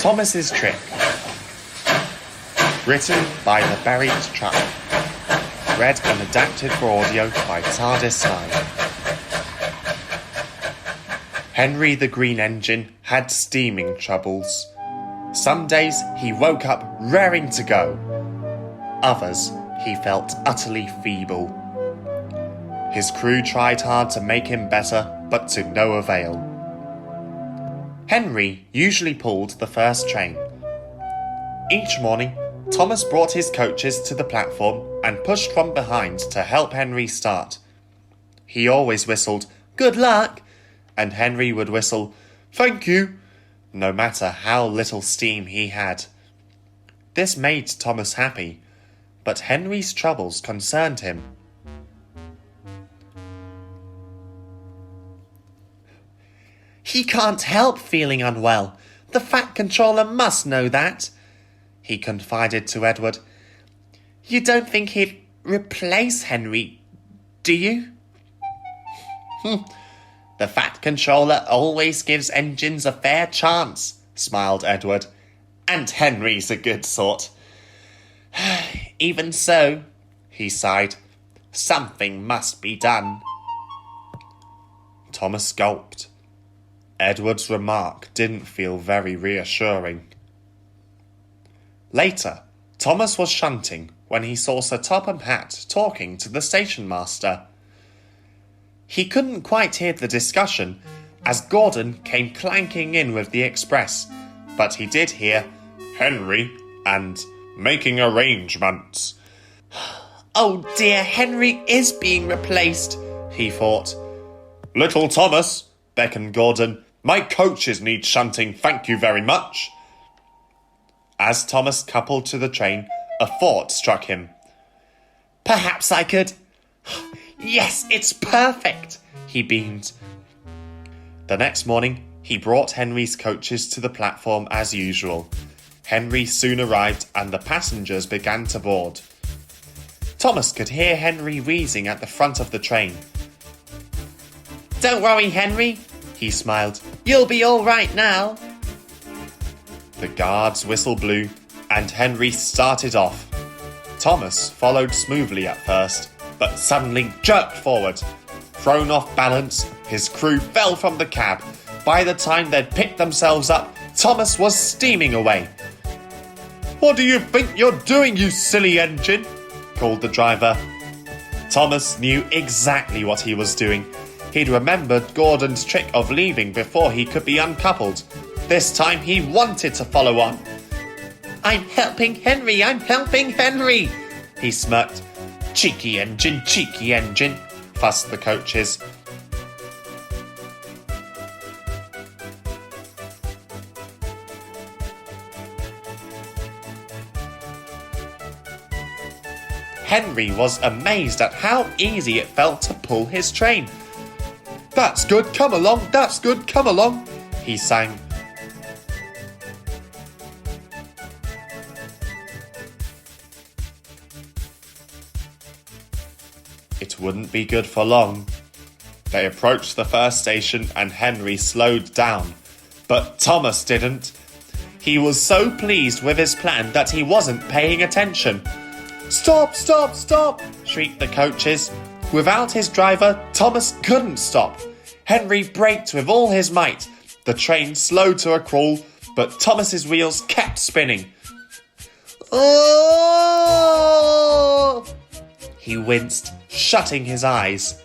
Thomas's Trick. Written by TheBuriedTruck. Read and adapted for audio by TARDIS 9. Henry the Green Engine had steaming troubles. Some days he woke up raring to go. Others he felt utterly feeble. His crew tried hard to make him better, but to no avail. Henry usually pulled the first train. Each morning, Thomas brought his coaches to the platform and pushed from behind to help Henry start. He always whistled, "Good luck," and Henry would whistle, "Thank you," no matter how little steam he had. This made Thomas happy, but Henry's troubles concerned him. "He can't help feeling unwell. The Fat Controller must know that," he confided to Edward. "You don't think he'd replace Henry, do you?" "The Fat Controller always gives engines a fair chance," smiled Edward. "And Henry's a good sort." "Even so," he sighed, "something must be done." Thomas gulped. Edward's remark didn't feel very reassuring. Later, Thomas was shunting when he saw Sir Topham Hatt talking to the station master. He couldn't quite hear the discussion as Gordon came clanking in with the express, but he did hear "Henry" and "making arrangements." "Oh dear, Henry is being replaced," he thought. "Little Thomas," beckoned Gordon, "my coaches need shunting, thank you very much." As Thomas coupled to the train, a thought struck him. "Perhaps I could—" "Yes, it's perfect," he beamed. The next morning, he brought Henry's coaches to the platform as usual. Henry soon arrived and the passengers began to board. Thomas could hear Henry wheezing at the front of the train. "Don't worry, Henry," he smiled. "You'll be all right now." The guard's whistle blew and Henry started off. Thomas followed smoothly at first, but suddenly jerked forward. Thrown off balance, his crew fell from the cab. By the time they'd picked themselves up, Thomas was steaming away. "What do you think you're doing, you silly engine?" called the driver. Thomas knew exactly what he was doing. He'd remembered Gordon's trick of leaving before he could be uncoupled. This time he wanted to follow on. "I'm helping Henry, I'm helping Henry," he smirked. Cheeky engine, fussed the coaches. Henry was amazed at how easy it felt to pull his train. "That's good, come along, that's good, come along," he sang. It wouldn't be good for long. They approached the first station and Henry slowed down. But Thomas didn't. He was so pleased with his plan that he wasn't paying attention. "Stop, stop, stop!" shrieked the coaches. Without his driver, Thomas couldn't stop. Henry braked with all his might. The train slowed to a crawl, but Thomas's wheels kept spinning. "Oh!" He winced, shutting his eyes.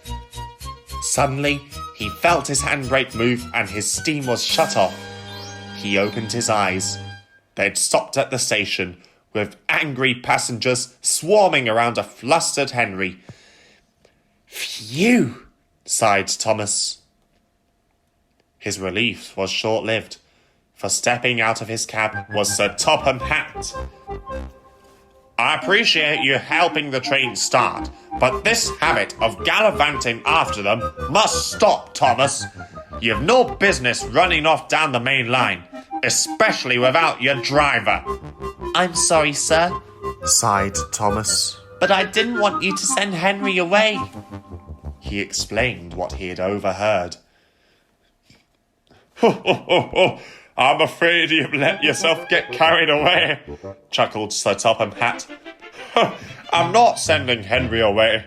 Suddenly, he felt his handbrake move and his steam was shut off. He opened his eyes. They'd stopped at the station, with angry passengers swarming around a flustered Henry. "Phew!" sighed Thomas. His relief was short-lived, for stepping out of his cab was Sir Topham Hatt. "I appreciate you helping the train start, but this habit of gallivanting after them must stop, Thomas. You've no business running off down the main line, especially without your driver." "I'm sorry, sir," sighed Thomas, "but I didn't want you to send Henry away." He explained what he had overheard. I'm afraid you've let yourself get carried away, chuckled Sir Topham Hatt. I'm not sending Henry away.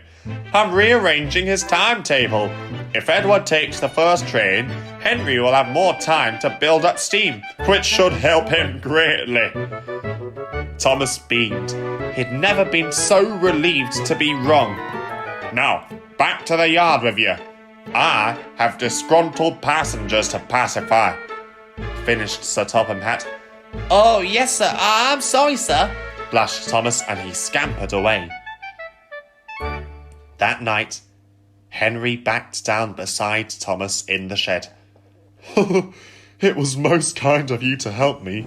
I'm rearranging his timetable. If Edward takes the first train, Henry will have more time to build up steam, which should help him greatly. Thomas beamed. He'd never been so relieved to be wrong. Now, back to the yard with you. I have disgruntled passengers to pacify, finished Sir Topham Hatt. Oh, yes, sir. I'm sorry, sir, blushed Thomas, and he scampered away. That night, Henry backed down beside Thomas in the shed. It was most kind of you to help me.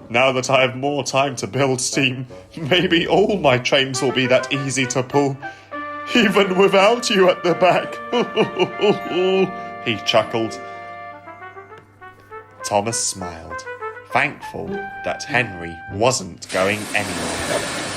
Now that I have more time to build steam, maybe all my trains will be that easy to pull, even without you at the back. He chuckled. Thomas smiled, thankful that Henry wasn't going anywhere.